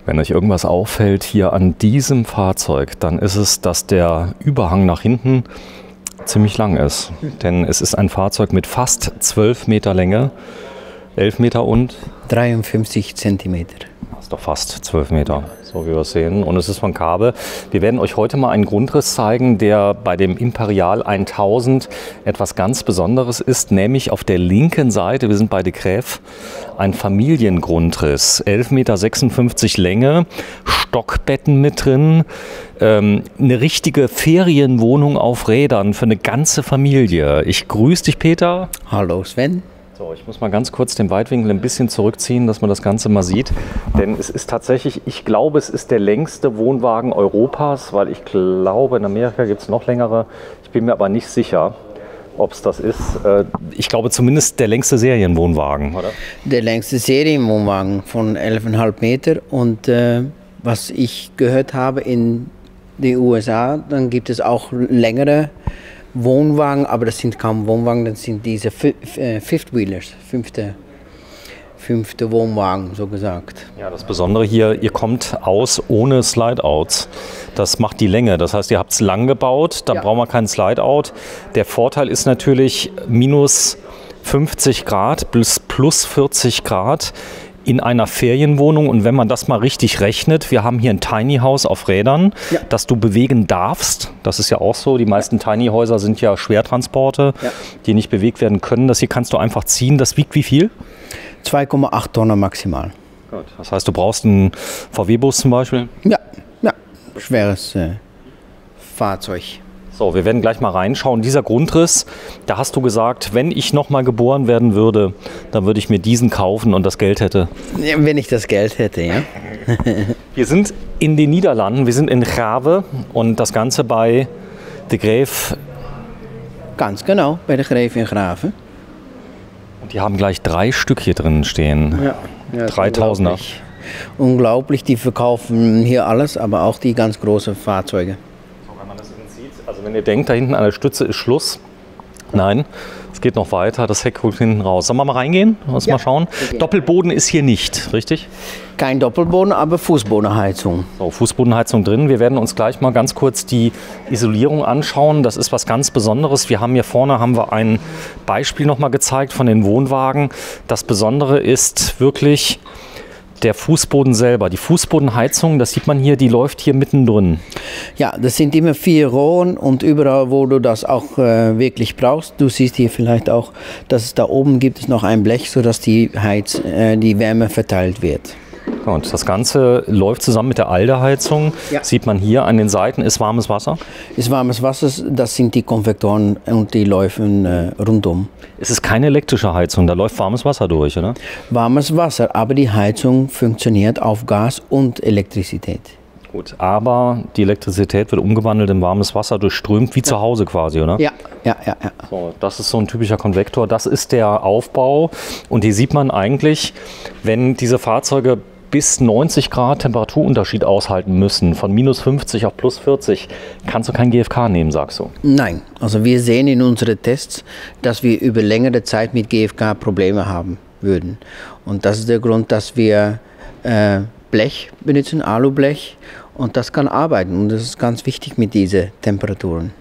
Wenn euch irgendwas auffällt hier an diesem Fahrzeug, dann ist es, dass der Überhang nach hinten ziemlich lang ist. Denn es ist ein Fahrzeug mit fast 12 Meter Länge, 11 Meter und 53 Zentimeter. Das ist doch fast 12 Meter, so wie wir es sehen. Und es ist von Kaabe. Wir werden euch heute mal einen Grundriss zeigen, der bei dem Imperial 1000 etwas ganz Besonderes ist, nämlich auf der linken Seite, wir sind bei De Graef, ein Familiengrundriss. 11,56 Meter Länge, Stockbetten mit drin, eine richtige Ferienwohnung auf Rädern für eine ganze Familie. Ich grüße dich, Peter. Hallo Sven. So, ich muss mal ganz kurz den Weitwinkel ein bisschen zurückziehen, dass man das Ganze mal sieht. Denn es ist tatsächlich, ich glaube, es ist der längste Wohnwagen Europas, weil ich glaube, in Amerika gibt es noch längere. Ich bin mir aber nicht sicher, ob es das ist. Ich glaube zumindest der längste Serienwohnwagen, oder? Der längste Serienwohnwagen von 11,5 Meter. Und was ich gehört habe in den USA, dann gibt es auch längere Wohnwagen, aber das sind kaum Wohnwagen, das sind diese Fifth-Wheelers, fünfte Wohnwagen, so gesagt. Ja, das Besondere hier, ihr kommt aus ohne Slide-Outs. Das macht die Länge, das heißt, ihr habt es lang gebaut, dann brauchen wir keinen Slide-Out. Der Vorteil ist natürlich minus 50 Grad bis plus 40 Grad in einer Ferienwohnung, und wenn man das mal richtig rechnet, wir haben hier ein Tiny House auf Rädern, das du bewegen darfst. Das ist ja auch so, die meisten Tiny Häuser sind ja Schwertransporte, die nicht bewegt werden können. Das hier kannst du einfach ziehen. Das wiegt wie viel? 2,8 Tonnen maximal. Gut. Das heißt, du brauchst einen VW-Bus zum Beispiel? Ja, schweres Fahrzeug. So, wir werden gleich mal reinschauen. Dieser Grundriss, da hast du gesagt, wenn ich noch mal geboren werden würde, dann würde ich mir diesen kaufen und das Geld hätte. Ja, wenn ich das Geld hätte, ja. Wir sind in den Niederlanden, wir sind in Grave und das Ganze bei De Graef. Ganz genau, bei De Graef in Grave. Und die haben gleich 3 Stück hier drin stehen. Ja, 3000er. Unglaublich, die verkaufen hier alles, aber auch die ganz großen Fahrzeuge. Also wenn ihr denkt, da hinten an der Stütze ist Schluss. Nein, es geht noch weiter, das Heck holt hinten raus. Sollen wir mal reingehen? Mal schauen. Doppelboden ist hier nicht, richtig? Kein Doppelboden, aber Fußbodenheizung. So, Fußbodenheizung drin. Wir werden uns gleich mal ganz kurz die Isolierung anschauen. Das ist was ganz Besonderes. Wir haben hier vorne ein Beispiel noch mal gezeigt von den Wohnwagen. Das Besondere ist wirklich der Fußboden selber. Die Fußbodenheizung, das sieht man hier, die läuft hier mittendrin. Ja, das sind immer 4 Rohren und überall, wo du das auch wirklich brauchst. Du siehst hier vielleicht auch, dass es da oben gibt es noch ein Blech, sodass die Wärme verteilt wird. Und das Ganze läuft zusammen mit der Alde-Heizung. Ja. Sieht man hier an den Seiten, ist warmes Wasser? Ist warmes Wasser, das sind die Konvektoren und die laufen rundum. Es ist keine elektrische Heizung, da läuft warmes Wasser durch, oder? Warmes Wasser, aber die Heizung funktioniert auf Gas und Elektrizität. Gut, aber die Elektrizität wird umgewandelt in warmes Wasser, durchströmt wie zu Hause quasi, oder? Ja. So, das ist so ein typischer Konvektor, das ist der Aufbau. Und hier sieht man eigentlich, wenn diese Fahrzeuge bis 90 Grad Temperaturunterschied aushalten müssen, von minus 50 auf plus 40, kannst du kein GFK nehmen, sagst du? Nein, also wir sehen in unseren Tests, dass wir über längere Zeit mit GFK Probleme haben würden. Und das ist der Grund, dass wir Blech benutzen, Alublech, und das kann arbeiten. Und das ist ganz wichtig mit diesen Temperaturen.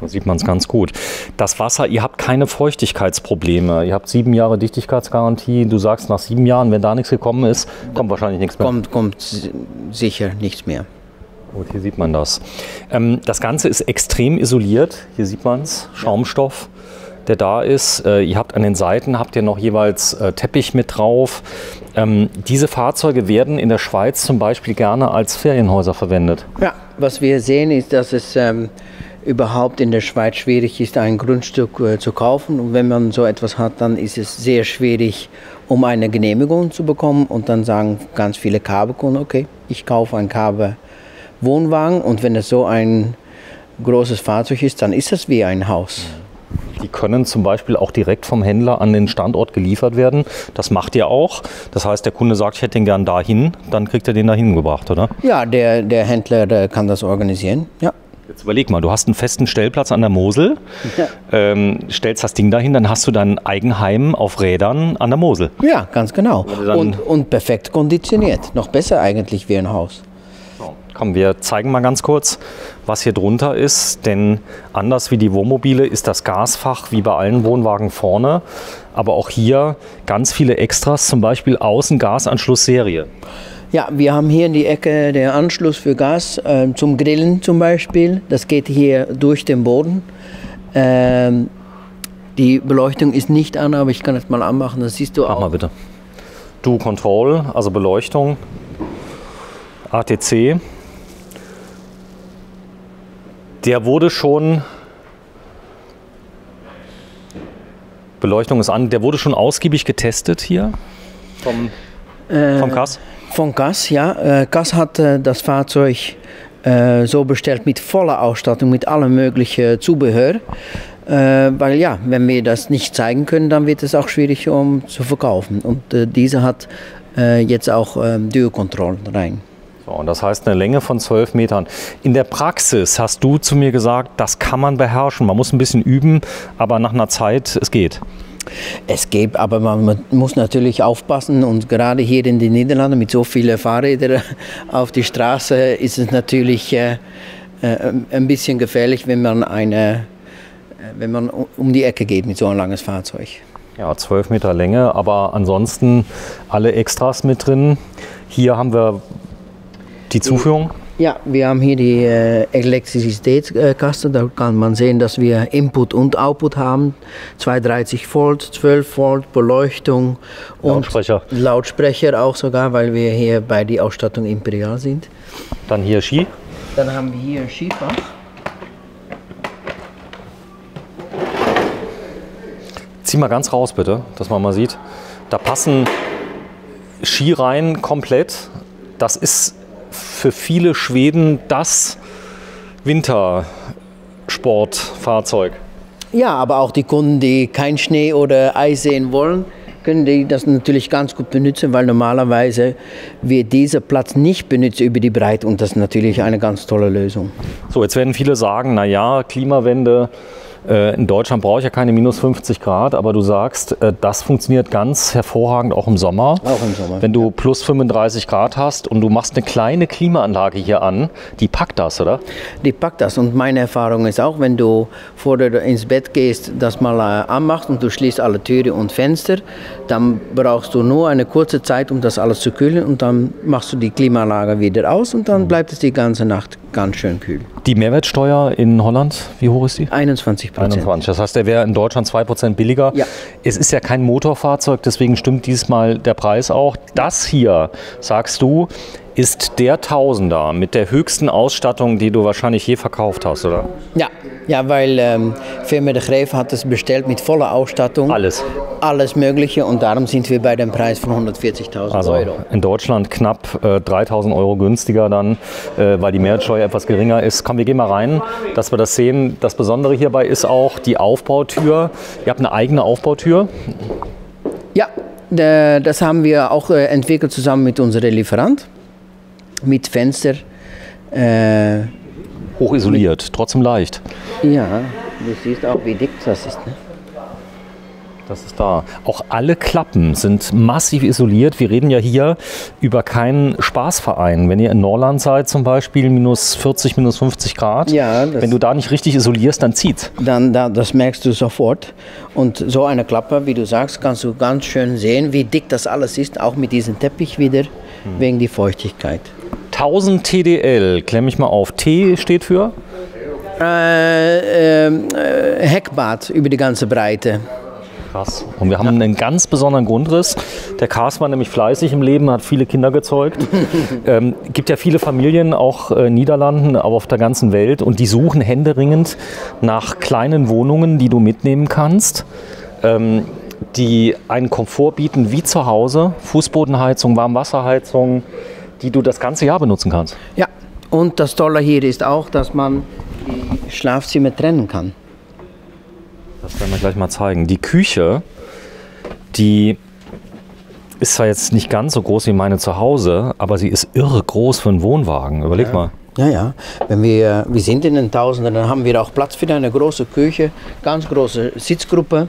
Da sieht man es ganz gut. Das Wasser, ihr habt keine Feuchtigkeitsprobleme. Ihr habt 7 Jahre Dichtigkeitsgarantie. Du sagst, nach 7 Jahren, wenn da nichts gekommen ist, kommt wahrscheinlich nichts mehr. Kommt sicher nichts mehr. Gut, hier sieht man das. Das Ganze ist extrem isoliert. Hier sieht man es, Schaumstoff, der da ist. Ihr habt an den Seiten habt ihr noch jeweils Teppich mit drauf. Diese Fahrzeuge werden in der Schweiz zum Beispiel gerne als Ferienhäuser verwendet. Ja, was wir sehen ist, dass es überhaupt in der Schweiz schwierig ist, ein Grundstück zu kaufen. Und wenn man so etwas hat, dann ist es sehr schwierig, um eine Genehmigung zu bekommen. Und dann sagen ganz viele Kaabe-Kunden, okay, ich kaufe einen Kaabe-Wohnwagen. Und wenn es so ein großes Fahrzeug ist, dann ist es wie ein Haus. Die können zum Beispiel auch direkt vom Händler an den Standort geliefert werden. Das macht ihr auch. Das heißt, der Kunde sagt, ich hätte den gern dahin, dann kriegt er den dahin gebracht, oder? Ja, der Händler kann das organisieren, ja. Jetzt überleg mal, du hast einen festen Stellplatz an der Mosel, ja. Stellst das Ding dahin, dann hast du dein Eigenheim auf Rädern an der Mosel. Ja, ganz genau. Und perfekt konditioniert. Noch besser eigentlich wie ein Haus. So, komm, wir zeigen mal ganz kurz, was hier drunter ist. Denn anders wie die Wohnmobile ist das Gasfach wie bei allen Wohnwagen vorne. Aber auch hier ganz viele Extras, zum Beispiel Außengasanschlussserie. Ja, wir haben hier in die Ecke den Anschluss für Gas zum Grillen zum Beispiel. Das geht hier durch den Boden. Die Beleuchtung ist nicht an, aber ich kann es mal anmachen. Das siehst du auch. Mach mal bitte. Du Control, also Beleuchtung, ATC. Der wurde schon, Beleuchtung ist an, der wurde schon ausgiebig getestet hier vom Gas. Von Gas, ja. Gas hat das Fahrzeug so bestellt mit voller Ausstattung, mit allem möglichen Zubehör. Weil ja, wenn wir das nicht zeigen können, dann wird es auch schwierig zu verkaufen. Und diese hat jetzt auch Dual-Control rein. So, und das heißt eine Länge von 12 Metern. In der Praxis hast du zu mir gesagt, das kann man beherrschen. Man muss ein bisschen üben, aber nach einer Zeit, es geht. Es geht, aber man muss natürlich aufpassen und gerade hier in den Niederlanden mit so vielen Fahrrädern auf die Straße ist es natürlich ein bisschen gefährlich, wenn man um die Ecke geht mit so einem langes Fahrzeug. Ja, 12 Meter Länge, aber ansonsten alle Extras mit drin. Hier haben wir die Zuführung. Ja, wir haben hier die Elektrizitätskasten. Da kann man sehen, dass wir Input und Output haben. 230 Volt, 12 Volt, Beleuchtung und Lautsprecher auch sogar, weil wir hier bei der Ausstattung Imperial sind. Dann hier Ski. Dann haben wir hier Skifach. Zieh mal ganz raus bitte, dass man mal sieht. Da passen Ski rein komplett. Das ist für viele Schweden das Wintersportfahrzeug. Ja, aber auch die Kunden, die kein Schnee oder Eis sehen wollen, können die das natürlich ganz gut benutzen, weil normalerweise wird dieser Platz nicht benutzt über die Breite und das ist natürlich eine ganz tolle Lösung. So, jetzt werden viele sagen, naja, Klimawende, in Deutschland brauche ich ja keine minus 50 Grad, aber du sagst, das funktioniert ganz hervorragend auch im Sommer. Auch im Sommer. Wenn du plus 35 Grad hast und du machst eine kleine Klimaanlage hier an, die packt das, oder? Die packt das und meine Erfahrung ist auch, wenn du vor du ins Bett gehst, das mal anmachst und du schließt alle Türen und Fenster, dann brauchst du nur eine kurze Zeit, um das alles zu kühlen und dann machst du die Klimaanlage wieder aus und dann bleibt es die ganze Nacht ganz schön kühl. Die Mehrwertsteuer in Holland, wie hoch ist die? 21%. 21. Das heißt, der wäre in Deutschland 2% billiger. Ja. Es ist ja kein Motorfahrzeug, deswegen stimmt dieses Mal der Preis auch. Das hier, sagst du, ist der Tausender mit der höchsten Ausstattung, die du wahrscheinlich je verkauft hast, oder? Ja, weil Firma De Greef hat es bestellt mit voller Ausstattung. Alles Mögliche und darum sind wir bei dem Preis von 140.000 Euro. In Deutschland knapp 3.000 Euro günstiger dann, weil die Mehrwertsteuer etwas geringer ist. Komm, wir gehen mal rein, dass wir das sehen. Das Besondere hierbei ist auch die Aufbautür. Ihr habt eine eigene Aufbautür. Ja, das haben wir auch entwickelt zusammen mit unserem Lieferant. Mit Fenster. Hochisoliert, trotzdem leicht. Ja, du siehst auch, wie dick das ist. Ne? Das ist da. Auch alle Klappen sind massiv isoliert. Wir reden ja hier über keinen Spaßverein. Wenn ihr in Norrland seid zum Beispiel, minus 40, minus 50 Grad, ja, wenn du da nicht richtig isolierst, dann zieht's. Das merkst du sofort. Und so eine Klappe, wie du sagst, kannst du ganz schön sehen, wie dick das alles ist, auch mit diesem Teppich wieder, wegen der Feuchtigkeit. 1000 TDL, klemme ich mal auf. T steht für? Heckbad über die ganze Breite. Krass. Und wir haben einen ganz besonderen Grundriss. Der Cars war nämlich fleißig im Leben, hat viele Kinder gezeugt. Gibt ja viele Familien, auch in Niederlanden, aber auf der ganzen Welt. Und die suchen händeringend nach kleinen Wohnungen, die du mitnehmen kannst, die einen Komfort bieten wie zu Hause. Fußbodenheizung, Warmwasserheizung, die du das ganze Jahr benutzen kannst. Ja, und das Tolle hier ist auch, dass man die Schlafzimmer trennen kann. Das werden wir gleich mal zeigen. Die Küche, die ist zwar jetzt nicht ganz so groß wie meine zu Hause, aber sie ist irre groß für einen Wohnwagen. Überleg mal. Ja, ja. Wenn wir sind in den Tausenden, dann haben wir auch Platz für eine große Küche, ganz große Sitzgruppe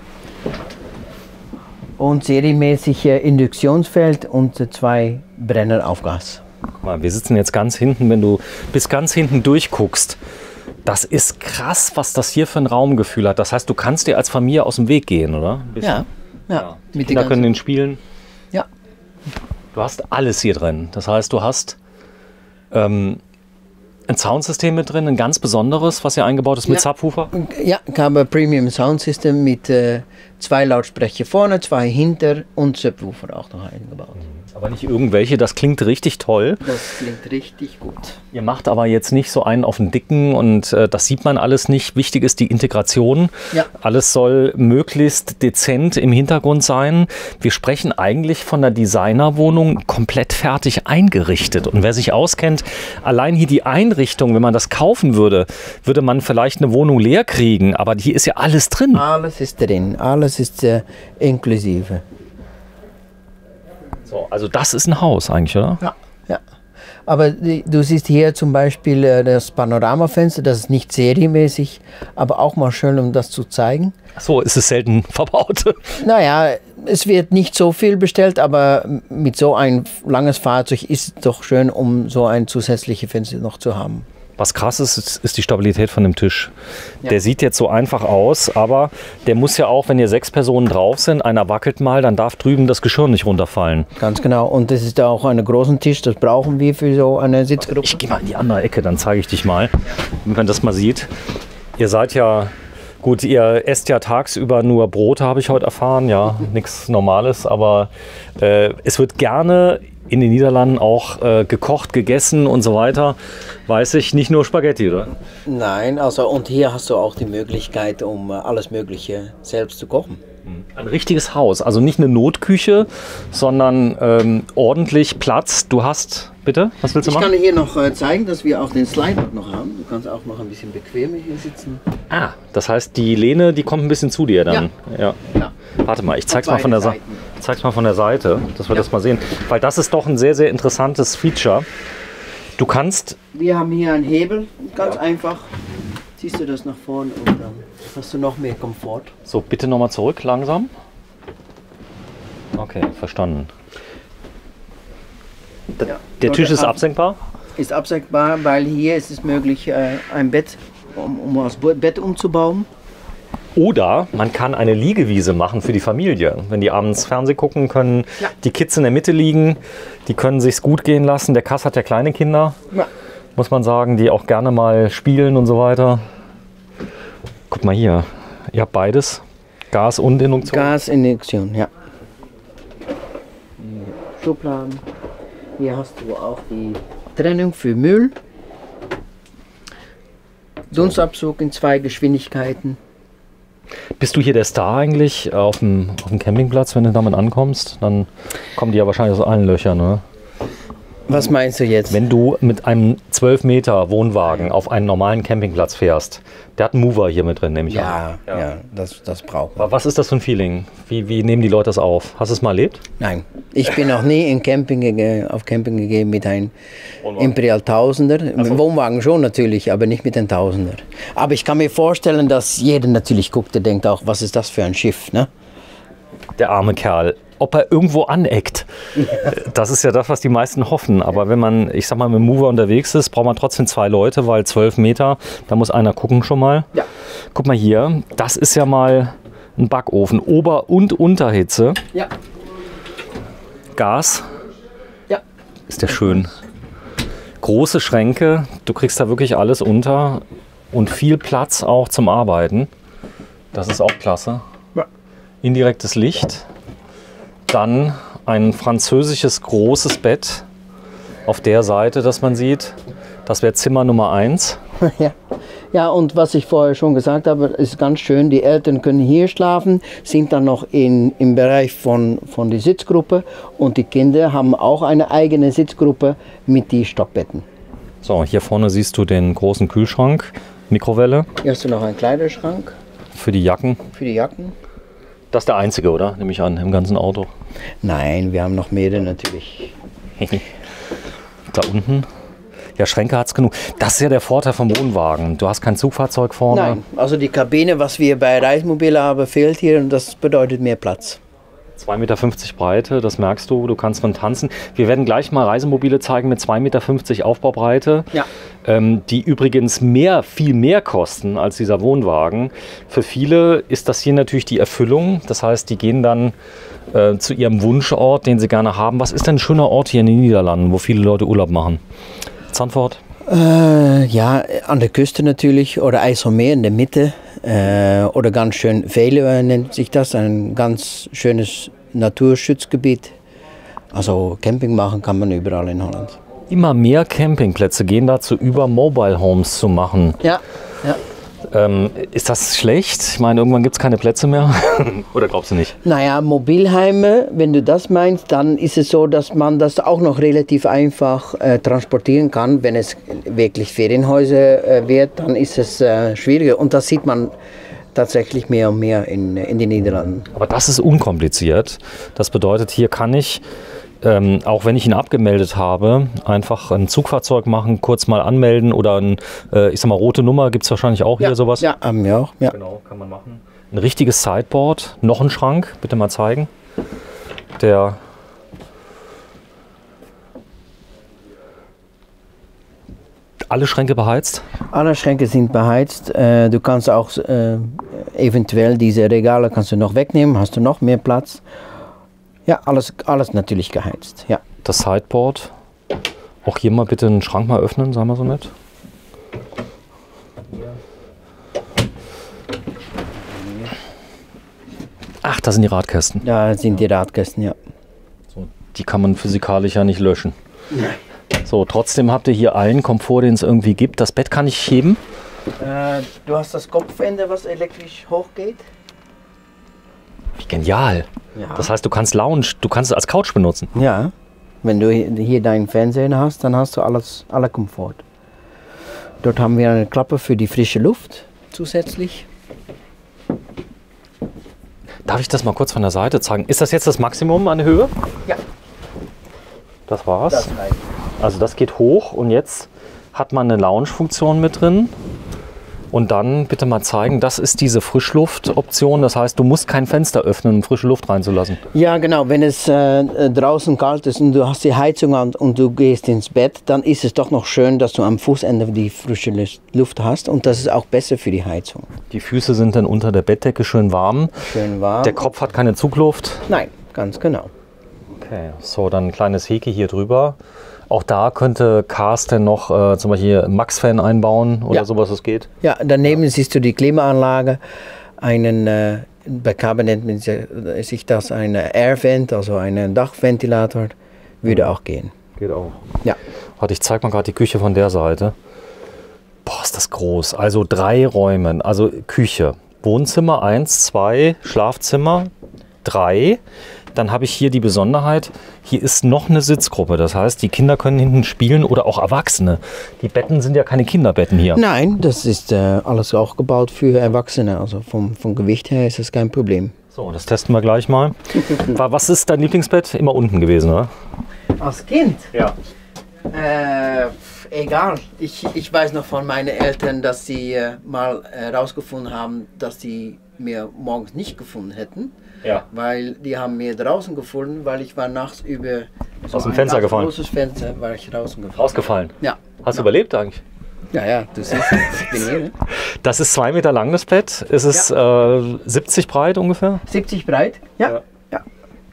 und serienmäßig Induktionsfeld und 2 Brenner auf Gas. Guck mal, wir sitzen jetzt ganz hinten, wenn du bis ganz hinten durchguckst. Das ist krass, was das hier für ein Raumgefühl hat. Das heißt, du kannst dir als Familie aus dem Weg gehen, oder? Ja. Die Kinder können den spielen. Ja. Du hast alles hier drin. Das heißt, du hast ein Soundsystem mit drin, ein ganz besonderes, was hier eingebaut ist mit Subwoofer? Ja, ich habe ein Premium Soundsystem mit 2 Lautsprecher vorne, 2 hinter und Subwoofer auch noch eingebaut. Aber nicht irgendwelche, das klingt richtig toll. Das klingt richtig gut. Ihr macht aber jetzt nicht so einen auf den Dicken und das sieht man alles nicht. Wichtig ist die Integration. Ja. Alles soll möglichst dezent im Hintergrund sein. Wir sprechen eigentlich von einer Designerwohnung komplett fertig eingerichtet. Und wer sich auskennt, allein hier die Einrichtung, wenn man das kaufen würde, würde man vielleicht eine Wohnung leer kriegen. Aber hier ist ja alles drin. Alles ist drin, alles ist inklusive. So, also das ist ein Haus eigentlich, oder? Ja. Aber du siehst hier zum Beispiel das Panoramafenster, das ist nicht serienmäßig, aber auch mal schön, um das zu zeigen. Ach so, ist es selten verbaut? Naja, es wird nicht so viel bestellt, aber mit so ein langes Fahrzeug ist es doch schön, um so ein zusätzliches Fenster noch zu haben. Was krass ist, ist die Stabilität von dem Tisch. Ja. Der sieht jetzt so einfach aus, aber der muss ja auch, wenn hier 6 Personen drauf sind, einer wackelt mal, dann darf drüben das Geschirr nicht runterfallen. Ganz genau. Und das ist auch ein großer Tisch, das brauchen wir für so eine Sitzgruppe. Ich gehe mal in die andere Ecke, dann zeige ich dich mal, wenn man das mal sieht. Ihr seid ja, gut, ihr esst ja tagsüber nur Brote, habe ich heute erfahren, ja, nichts Normales, aber es wird gerne in den Niederlanden auch gekocht, gegessen und so weiter. Weiß ich, nicht nur Spaghetti, oder? Nein, also und hier hast du auch die Möglichkeit, um alles Mögliche selbst zu kochen. Ein richtiges Haus, also nicht eine Notküche, sondern ordentlich Platz. Du hast, bitte, was willst du machen? Ich kann hier noch zeigen, dass wir auch den Slideboard noch haben. Du kannst auch noch ein bisschen bequemer hier sitzen. Ah, das heißt, die Lehne, die kommt ein bisschen zu dir dann. Ja. Warte mal, ich zeig's mal von der Seite. Zeig's mal von der Seite, dass wir das mal sehen. Weil das ist doch ein sehr, sehr interessantes Feature. Du kannst... Wir haben hier einen Hebel, ganz einfach. Ziehst du das nach vorne und dann hast du noch mehr Komfort. So, bitte nochmal zurück, langsam. Okay, verstanden. Der Tisch ist absenkbar? Ist absenkbar, weil hier ist es möglich, ein Bett, um das Bett umzubauen. Oder man kann eine Liegewiese machen für die Familie. Wenn die abends Fernsehen gucken, können die Kids in der Mitte liegen. Die können sich's gut gehen lassen. Der Kass hat ja kleine Kinder, muss man sagen, die auch gerne mal spielen und so weiter. Guck mal hier, ihr habt beides, Gas und Induktion. Gasinduktion, ja. Schubladen. Hier hast du auch die Trennung für Müll. Dunstabzug in 2 Geschwindigkeiten. Bist du hier der Star eigentlich auf dem Campingplatz, wenn du damit ankommst? Dann kommen die ja wahrscheinlich aus allen Löchern, ne? Was meinst du jetzt? Wenn du mit einem 12 Meter Wohnwagen auf einen normalen Campingplatz fährst, der hat einen Mover hier mit drin, nehme ich an. Ja, das braucht man. Aber was ist das für ein Feeling? Wie nehmen die Leute das auf? Hast du es mal erlebt? Nein, ich bin noch nie auf Camping gegangen mit einem Imperial Tausender. Mit Wohnwagen schon natürlich, aber nicht mit einem Tausender. Aber ich kann mir vorstellen, dass jeder natürlich guckt, der denkt auch, was ist das für ein Schiff, ne? Der arme Kerl. Ob er irgendwo aneckt, das ist ja das, was die meisten hoffen. Aber wenn man, ich sag mal, mit dem Mover unterwegs ist, braucht man trotzdem 2 Leute, weil 12 Meter, da muss einer gucken schon mal. Ja. Guck mal hier, das ist ja mal ein Backofen. Ober- und Unterhitze. Ja. Gas. Ja. Ist der schön. Große Schränke, du kriegst da wirklich alles unter und viel Platz auch zum Arbeiten. Das ist auch klasse. Ja. Indirektes Licht. Dann ein französisches großes Bett auf der Seite, das man sieht. Das wäre Zimmer Nummer 1. Ja, und was ich vorher schon gesagt habe, ist ganz schön, die Eltern können hier schlafen, sind dann noch im Bereich von der Sitzgruppe und die Kinder haben auch eine eigene Sitzgruppe mit den Stockbetten. So, hier vorne siehst du den großen Kühlschrank, Mikrowelle. Hier hast du noch einen Kleiderschrank. Für die Jacken. Für die Jacken. Das ist der einzige, oder? Nehme ich an, im ganzen Auto. Nein, wir haben noch mehrere natürlich. Da unten. Ja, Schränke hat es genug. Das ist ja der Vorteil vom Wohnwagen. Du hast kein Zugfahrzeug vorne. Nein, also die Kabine, was wir bei Reisemobil haben, fehlt hier und das bedeutet mehr Platz. 2,50 Meter Breite, das merkst du, du kannst drin tanzen. Wir werden gleich mal Reisemobile zeigen mit 2,50 Meter Aufbaubreite, Ja. Die übrigens viel mehr kosten als dieser Wohnwagen. Für viele ist das hier natürlich die Erfüllung, das heißt, die gehen dann zu ihrem Wunschort, den sie gerne haben. Was ist denn ein schöner Ort hier in den Niederlanden, wo viele Leute Urlaub machen? Zandvoort? Ja, an der Küste natürlich oder IJsselmeer in der Mitte oder ganz schön Veluwe nennt sich das, ein ganz schönes Naturschutzgebiet. Also Camping machen kann man überall in Holland. Immer mehr Campingplätze gehen dazu über, Mobile Homes zu machen. Ja, ja. Ist das schlecht? Ich meine, irgendwann gibt es keine Plätze mehr. Oder glaubst du nicht? Naja, Mobilheime, wenn du das meinst, dann ist es so, dass man das auch noch relativ einfach transportieren kann. Wenn es wirklich Ferienhäuser wird, dann ist es schwieriger. Und das sieht man tatsächlich mehr und mehr in den Niederlanden. Aber das ist unkompliziert. Das bedeutet, hier kann ich, auch wenn ich ihn abgemeldet habe, einfach ein Zugfahrzeug machen, kurz mal anmelden oder ich sag mal, rote Nummer gibt es wahrscheinlich auch hier sowas. Ja, haben wir auch. Ja. Genau, kann man machen. Ein richtiges Sideboard, noch ein Schrank, bitte mal zeigen. Alle Schränke beheizt? Alle Schränke sind beheizt. Du kannst auch eventuell diese Regale kannst du noch wegnehmen, hast du noch mehr Platz. Ja, alles natürlich geheizt. Ja. Das Sideboard. Auch hier mal bitte einen Schrank mal öffnen, sei mal so nett. Ach, da sind die Radkästen. Da sind die Radkästen, ja. So, die kann man physikalisch ja nicht löschen. Nein. So, trotzdem habt ihr hier allen Komfort, den es irgendwie gibt. Das Bett kann ich heben. Du hast das Kopfende, was elektrisch hochgeht. Wie genial. Ja. Das heißt, du kannst es als Couch benutzen. Ja, wenn du hier deinen Fernseher hast, dann hast du alle Komfort. Dort haben wir eine Klappe für die frische Luft zusätzlich. Darf ich das mal kurz von der Seite zeigen? Ist das jetzt das Maximum an Höhe? Ja. Das war's. Das reicht. Also das geht hoch und jetzt hat man eine Lounge-Funktion mit drin. Und dann bitte mal zeigen, das ist diese Frischluft-Option. Das heißt, du musst kein Fenster öffnen, um frische Luft reinzulassen. Ja, genau. Wenn es draußen kalt ist und du hast die Heizung an und du gehst ins Bett, dann ist es doch noch schön, dass du am Fußende die frische Luft hast. Und das ist auch besser für die Heizung. Die Füße sind dann unter der Bettdecke schön warm. Schön warm. Der Kopf hat keine Zugluft. Nein, ganz genau. Okay, so dann ein kleines Häkchen hier drüber. Auch da könnte Carsten noch zum Beispiel Max-Fan einbauen oder sowas, das geht. Ja, daneben siehst du die Klimaanlage. Bei Kabel nennt sich das ein Airvent, also ein Dachventilator. Würde auch gehen. Geht auch. Ja. Warte, ich zeig mal gerade die Küche von der Seite. Boah, ist das groß. Also 3 Räume, also Küche, Wohnzimmer 1, 2, Schlafzimmer 3. Dann habe ich hier die Besonderheit, hier ist noch eine Sitzgruppe. Das heißt, die Kinder können hinten spielen oder auch Erwachsene. Die Betten sind ja keine Kinderbetten hier. Nein, das ist alles auch gebaut für Erwachsene. Also vom Gewicht her ist das kein Problem. So, das testen wir gleich mal. Was ist dein Lieblingsbett? Immer unten gewesen, oder? Als Kind? Ja. Egal. Ich weiß noch von meinen Eltern, dass sie mal herausgefunden haben, dass sie mir morgens nicht gefunden hätten. Ja. Weil die haben mir draußen gefunden, weil ich war nachts über aus dem Fenster gefallen. Großes Fenster war ich rausgefallen. Rausgefallen? Ja. Hast du überlebt eigentlich? Ja, du siehst, ich bin hier. Ne? Das ist 2 Meter lang, das Bett. Ist es 70 breit ungefähr? 70 breit, ja.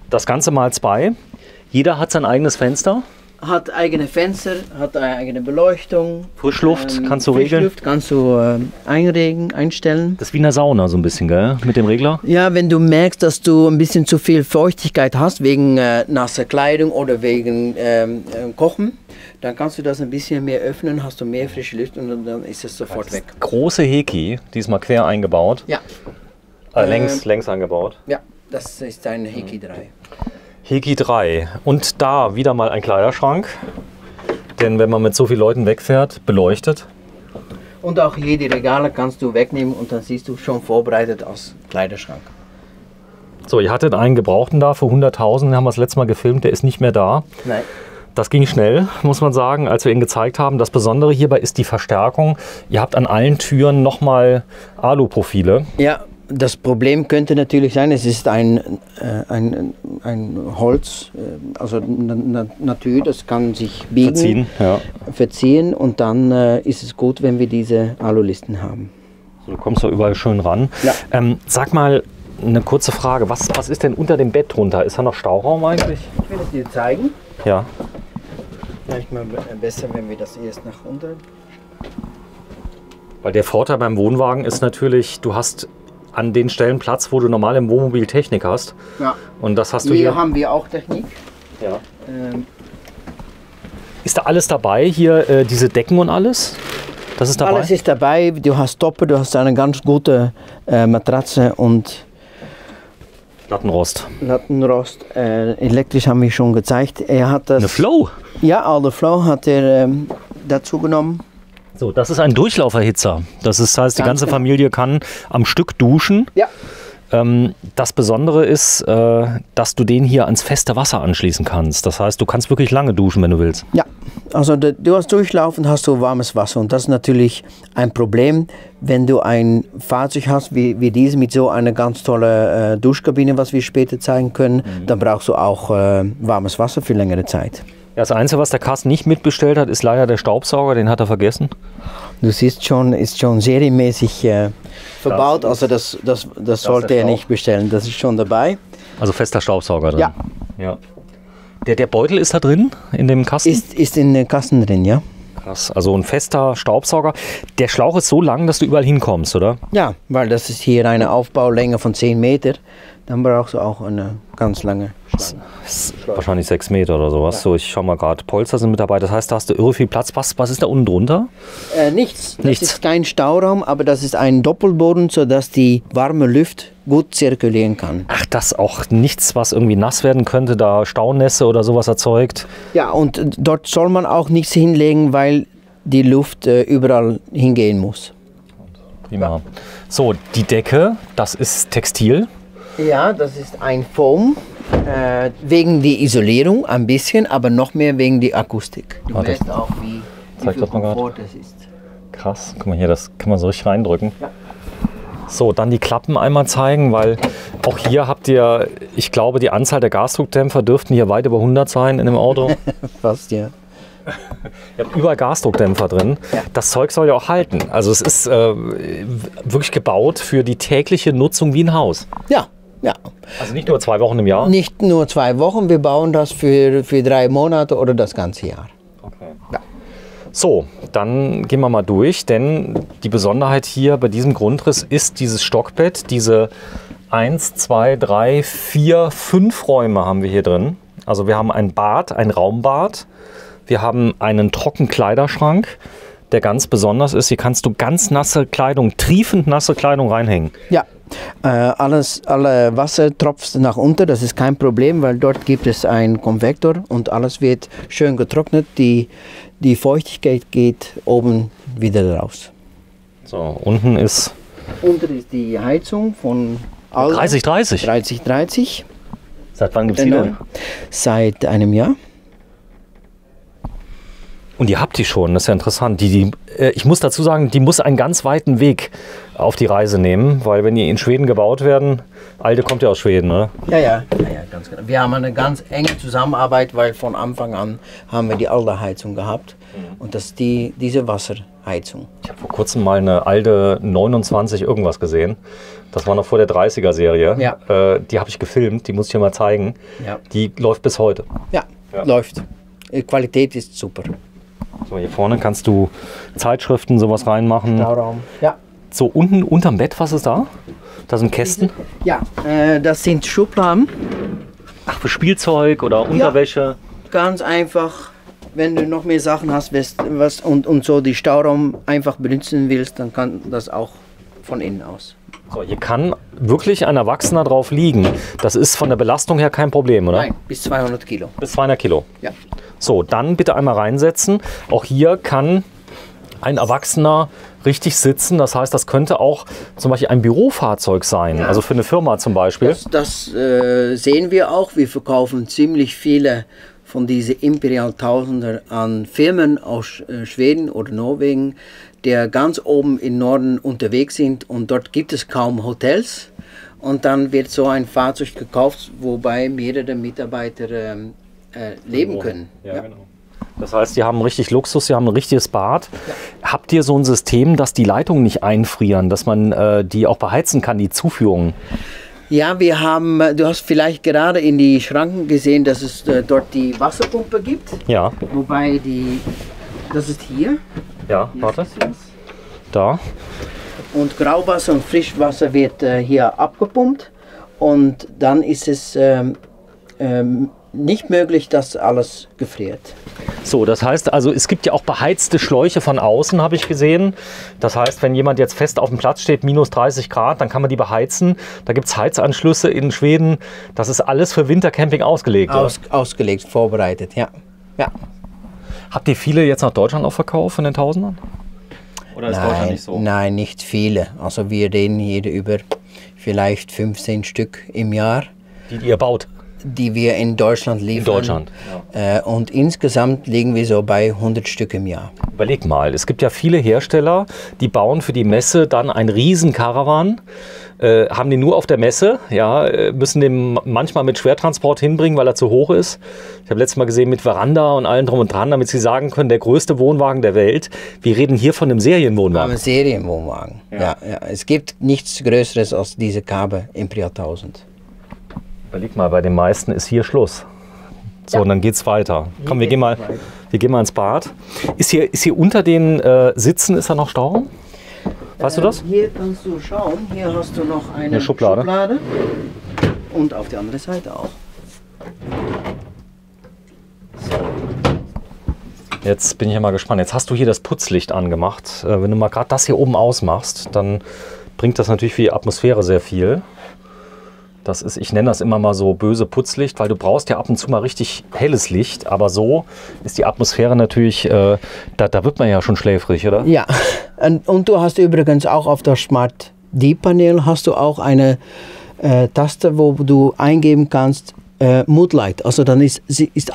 Das Ganze mal 2. Jeder hat sein eigenes Fenster. Hat eigene Fenster, hat eine eigene Beleuchtung. Frischluft kannst du regeln? Frischluft kannst du einstellen. Das ist wie in der Sauna so ein bisschen, gell? Mit dem Regler? Ja, wenn du merkst, dass du ein bisschen zu viel Feuchtigkeit hast, wegen nasser Kleidung oder wegen Kochen, dann kannst du das ein bisschen mehr öffnen, hast du mehr frische Luft und dann ist es sofort weg. Große Heki, diesmal quer eingebaut. Ja. Längs angebaut. Ja, das ist ein Heki 3. Heki 3. Und da wieder mal ein Kleiderschrank. Denn wenn man mit so vielen Leuten wegfährt, beleuchtet. Und auch hier die Regale kannst du wegnehmen und dann siehst du schon vorbereitet als Kleiderschrank. So, ihr hattet einen gebrauchten da für 100.000, den haben wir das letzte Mal gefilmt, der ist nicht mehr da. Nein. das ging schnell, muss man sagen, als wir ihn gezeigt haben. Das Besondere hierbei ist die Verstärkung. Ihr habt an allen Türen nochmal Aluprofile. Ja, das Problem könnte natürlich sein, es ist ein Holz, also Natur, das kann sich biegen, verziehen und dann ist es gut, wenn wir diese Alulisten haben. So, du kommst da überall schön ran. Ja. Sag mal, eine kurze Frage, was ist denn unter dem Bett drunter? Ist da noch Stauraum eigentlich? Ich will es dir zeigen. Ja. Vielleicht mal besser, wenn wir das erst nach unten. Weil der Vorteil beim Wohnwagen ist natürlich, du hast an den Stellen Platz, wo du normal im Wohnmobil Technik hast. Ja. Und das hast du hier haben wir auch Technik. Ja. Ist da alles dabei? Hier diese Decken und alles? Das ist dabei? Alles ist dabei. Du hast Toppe, du hast eine ganz gute Matratze und Lattenrost. Lattenrost. Elektrisch haben wir schon gezeigt. Er hat das. Eine Flow? Ja, All the Flow hat er dazu genommen. So, das ist ein Durchlauferhitzer. Das heißt, die ganze Familie kann am Stück duschen. Ja. Das Besondere ist, dass du den hier ans feste Wasser anschließen kannst. Das heißt, du kannst wirklich lange duschen, wenn du willst. Ja, also du hast durchlaufen, hast du warmes Wasser. Und das ist natürlich ein Problem, wenn du ein Fahrzeug hast wie dieses mit so einer ganz tolle Duschkabine, was wir später zeigen können. Dann brauchst du auch warmes Wasser für längere Zeit. Ja, das Einzige, was der Carsten nicht mitbestellt hat, ist leider der Staubsauger. Den hat er vergessen. Du siehst schon, ist schon serienmäßig verbaut. Also das sollte er nicht bestellen. Das ist schon dabei. Also fester Staubsauger drin. Ja. Der Beutel ist da drin in dem Kasten? Ist in den Kasten drin, ja. Krass, also ein fester Staubsauger. Der Schlauch ist so lang, dass du überall hinkommst, oder? Ja, weil das ist hier eine Aufbaulänge von 10 Meter. Dann brauchst du auch eine ganz lange Schlange. Wahrscheinlich 6 Meter oder sowas. Ja. So, ich schau mal gerade. Polster sind mit dabei. Das heißt, da hast du irre viel Platz. Was ist da unten drunter? Nichts. Das ist kein Stauraum, aber das ist ein Doppelboden, sodass die warme Luft gut zirkulieren kann. Ach, das auch nichts, was irgendwie nass werden könnte, da Staunässe oder sowas erzeugt? Ja, und dort soll man auch nichts hinlegen, weil die Luft überall hingehen muss. Prima. So, die Decke, das ist Textil. Ja, das ist ein Foam, wegen der Isolierung ein bisschen, aber noch mehr wegen der Akustik. Du merkst auch, wie viel Komfort das ist. Krass, guck mal hier, das kann man so richtig reindrücken. Ja. So, dann die Klappen einmal zeigen, weil auch hier habt ihr, ich glaube, die Anzahl der Gasdruckdämpfer dürften hier weit über 100 sein in dem Auto. Fast, ja. Ihr habt überall Gasdruckdämpfer drin. Ja. Das Zeug soll ja auch halten. Also es ist wirklich gebaut für die tägliche Nutzung wie ein Haus. Ja. Ja. Also nicht nur 2 Wochen im Jahr? Nicht nur 2 Wochen, wir bauen das für 3 Monate oder das ganze Jahr. Okay. Ja. So, dann gehen wir mal durch, denn die Besonderheit hier bei diesem Grundriss ist dieses Stockbett. Diese 1, 2, 3, 4, 5 Räume haben wir hier drin. Also wir haben ein Bad, ein Raumbad. Wir haben einen Trockenkleiderschrank, der ganz besonders ist. Hier kannst du ganz nasse Kleidung, triefend nasse Kleidung reinhängen. Ja. Alle Wasser tropft nach unten, das ist kein Problem, weil dort gibt es einen Konvektor und alles wird schön getrocknet. Die Feuchtigkeit geht oben wieder raus. So, unten ist die Heizung von 30-30. 30-30. Seit wann gibt es die denn? Seit einem Jahr. Und ihr habt die schon, das ist ja interessant. Ich muss dazu sagen, die muss einen ganz weiten Weg auf die Reise nehmen, weil wenn die in Schweden gebaut werden, Alte kommt ja aus Schweden, oder? Ja, ganz genau. Wir haben eine ganz enge Zusammenarbeit, weil von Anfang an haben wir die alte Heizung gehabt und das ist diese Wasserheizung. Ich habe vor kurzem mal eine alte 29 irgendwas gesehen. Das war noch vor der 30er-Serie. Ja. Die habe ich gefilmt, die muss ich dir mal zeigen. Ja. Die läuft bis heute. Ja, läuft. Die Qualität ist super. So, hier vorne kannst du Zeitschriften, sowas reinmachen. Stauraum. Ja. So, unten unterm Bett, was ist da? Da sind Kästen? Ja, das sind Schubladen. Ach, für Spielzeug oder Unterwäsche? Ja, ganz einfach. Wenn du noch mehr Sachen hast und so die Stauraum einfach benutzen willst, dann kann das auch von innen aus. So, hier kann wirklich ein Erwachsener drauf liegen. Das ist von der Belastung her kein Problem, oder? Nein, bis 200 Kilo. Bis 200 Kilo? Ja. So, dann bitte einmal reinsetzen. Auch hier kann ein Erwachsener richtig sitzen. Das heißt, das könnte auch zum Beispiel ein Bürofahrzeug sein, also für eine Firma zum Beispiel. Das sehen wir auch. Wir verkaufen ziemlich viele von diesen Imperial Tausender an Firmen aus Schweden oder Norwegen, die ganz oben im Norden unterwegs sind und dort gibt es kaum Hotels. Und dann wird so ein Fahrzeug gekauft, wobei mehrere Mitarbeiter leben können. Ja, genau. Das heißt, die haben richtig Luxus, die haben ein richtiges Bad. Ja. Habt ihr so ein System, dass die Leitungen nicht einfrieren, dass man die auch beheizen kann, die Zuführung? Ja, wir haben, du hast vielleicht gerade in die Schranken gesehen, dass es dort die Wasserpumpe gibt. Ja. Wobei das ist hier. Ja, warte. Da. Und Grauwasser und Frischwasser wird hier abgepumpt und dann ist es nicht möglich, dass alles gefriert. So, das heißt also, es gibt ja auch beheizte Schläuche von außen, habe ich gesehen. Das heißt, wenn jemand jetzt fest auf dem Platz steht, minus 30 Grad, dann kann man die beheizen. Da gibt es Heizanschlüsse in Schweden. Das ist alles für Wintercamping ausgelegt. Ausgelegt, vorbereitet, ja. Habt ihr viele jetzt nach Deutschland auch verkauft von den Tausendern? Oder ist Deutschland nicht so? Nein, nicht viele. Also wir reden hier über vielleicht 15 Stück im Jahr. Die ihr baut? Die wir in Deutschland liefern. In Deutschland, ja. Und insgesamt liegen wir so bei 100 Stück im Jahr. Überleg mal, es gibt ja viele Hersteller, die bauen für die Messe dann einen riesen Caravan, haben den nur auf der Messe, ja, müssen den manchmal mit Schwertransport hinbringen, weil er zu hoch ist. Ich habe letztes Mal gesehen mit Veranda und allem drum und dran, damit sie sagen können, der größte Wohnwagen der Welt. Wir reden hier von einem Serienwohnwagen. Ein Serienwohnwagen, ja. Es gibt nichts Größeres als diese Kabe Imperial 1000. Überleg mal, bei den meisten ist hier Schluss. So, und dann geht's weiter. Komm, wir gehen mal ins Bad. Ist hier unter den Sitzen, ist da noch Stauraum? Weißt du das? Hier kannst du schauen. Hier hast du noch eine Schublade. Und auf der anderen Seite auch. Jetzt bin ich ja mal gespannt. Jetzt hast du hier das Putzlicht angemacht. Wenn du mal gerade das hier oben ausmachst, dann bringt das natürlich für die Atmosphäre sehr viel. Das ist, ich nenne das immer mal so böse Putzlicht, weil du brauchst ja ab und zu mal richtig helles Licht. Aber so ist die Atmosphäre natürlich, da wird man ja schon schläfrig, oder? Ja, und du hast übrigens auch auf der Smart D-Panel hast du auch eine Taste, wo du eingeben kannst Moodlight. Also dann ist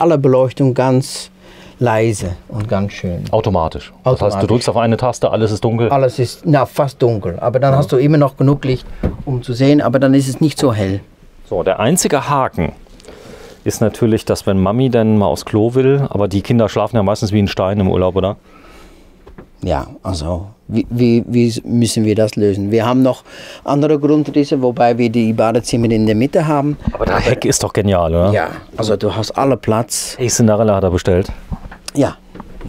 alle Beleuchtung ganz leise und ganz schön. Automatisch. Das heißt, du drückst auf eine Taste, alles ist dunkel? Alles ist fast dunkel, aber dann hast du immer noch genug Licht, um zu sehen, aber dann ist es nicht so hell. So, der einzige Haken ist natürlich, dass wenn Mami dann mal aufs Klo will, aber die Kinder schlafen ja meistens wie ein Stein im Urlaub, oder? Ja, also wie müssen wir das lösen? Wir haben noch andere Grundrisse, wobei wir die Badezimmer in der Mitte haben. Aber der Heck ist doch genial, oder? Ja, also du hast alle Platz. Hey, Cinderella hat er bestellt. Ja,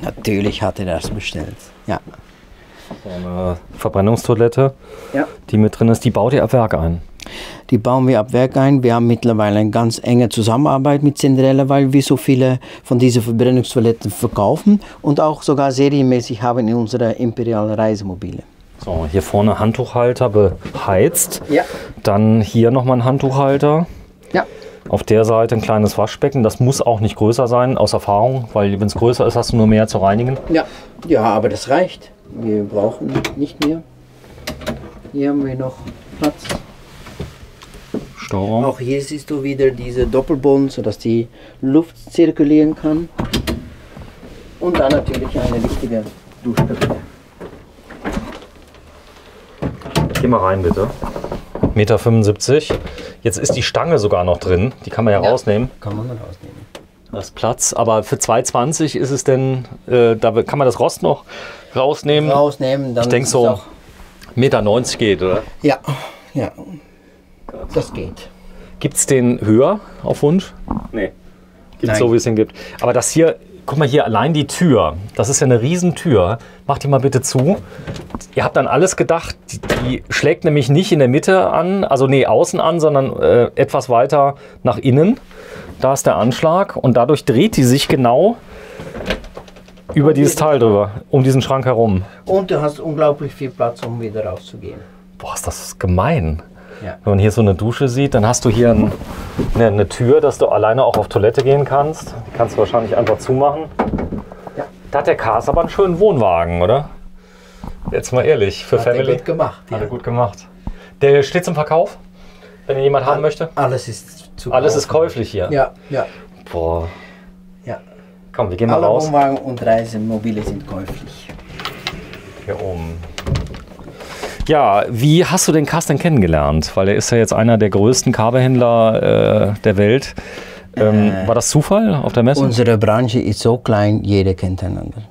natürlich hat er das bestellt. Ja. So eine Verbrennungstoilette, die mit drin ist, die baut ihr ab Werk ein. Die bauen wir ab Werk ein. Wir haben mittlerweile eine ganz enge Zusammenarbeit mit Cinderella, weil wir so viele von diesen Verbrennungstoiletten verkaufen und auch sogar serienmäßig haben in unsere Imperial Reisemobile. So, hier vorne Handtuchhalter beheizt. Ja. Dann hier nochmal ein Handtuchhalter. Ja. Auf der Seite ein kleines Waschbecken. Das muss auch nicht größer sein, aus Erfahrung, weil wenn es größer ist, hast du nur mehr zu reinigen. Ja, aber das reicht. Wir brauchen nicht mehr. Hier haben wir noch Platz. Stauraum. Auch hier siehst du wieder diese Doppelboden, sodass die Luft zirkulieren kann. Und dann natürlich eine richtige Duschkabine. Geh mal rein, bitte. 1,75 Meter. Jetzt ist die Stange sogar noch drin. Die kann man ja rausnehmen. Kann man rausnehmen. Das ist Platz. Aber für 2,20 ist es denn, da kann man das Rost noch rausnehmen. Dann ich denke so 1,90 Meter geht, oder? Ja. Das geht. Gibt es den höher auf Wunsch? Nee. Gibt es so, wie es den gibt. Aber das hier, guck mal hier, allein die Tür. Das ist ja eine Riesentür. Macht die mal bitte zu. Ihr habt an alles gedacht. Die schlägt nämlich nicht in der Mitte an, also außen an, sondern etwas weiter nach innen. Da ist der Anschlag und dadurch dreht die sich genau über dieses Teil drüber, um diesen Schrank herum. Und du hast unglaublich viel Platz, um wieder rauszugehen. Boah, ist das gemein. Ja. Wenn man hier so eine Dusche sieht, dann hast du hier eine Tür, dass du alleine auch auf Toilette gehen kannst. Die kannst du wahrscheinlich einfach zumachen. Ja. Da hat der Cars aber einen schönen Wohnwagen, oder? Jetzt mal ehrlich, für Family. Hat er gut gemacht. Hat er gut gemacht. Der steht zum Verkauf, wenn ihn jemand haben möchte? Alles ist zu Alles ist käuflich hier? Ja. Boah. Komm, wir gehen mal Alle raus. Wohnwagen und Reisemobile sind käuflich. Hier oben. Ja, wie hast du den Carsten kennengelernt? Weil er ist ja jetzt einer der größten Kabelhändler der Welt. War das Zufall auf der Messe? Unsere Branche ist so klein, jeder kennt einander.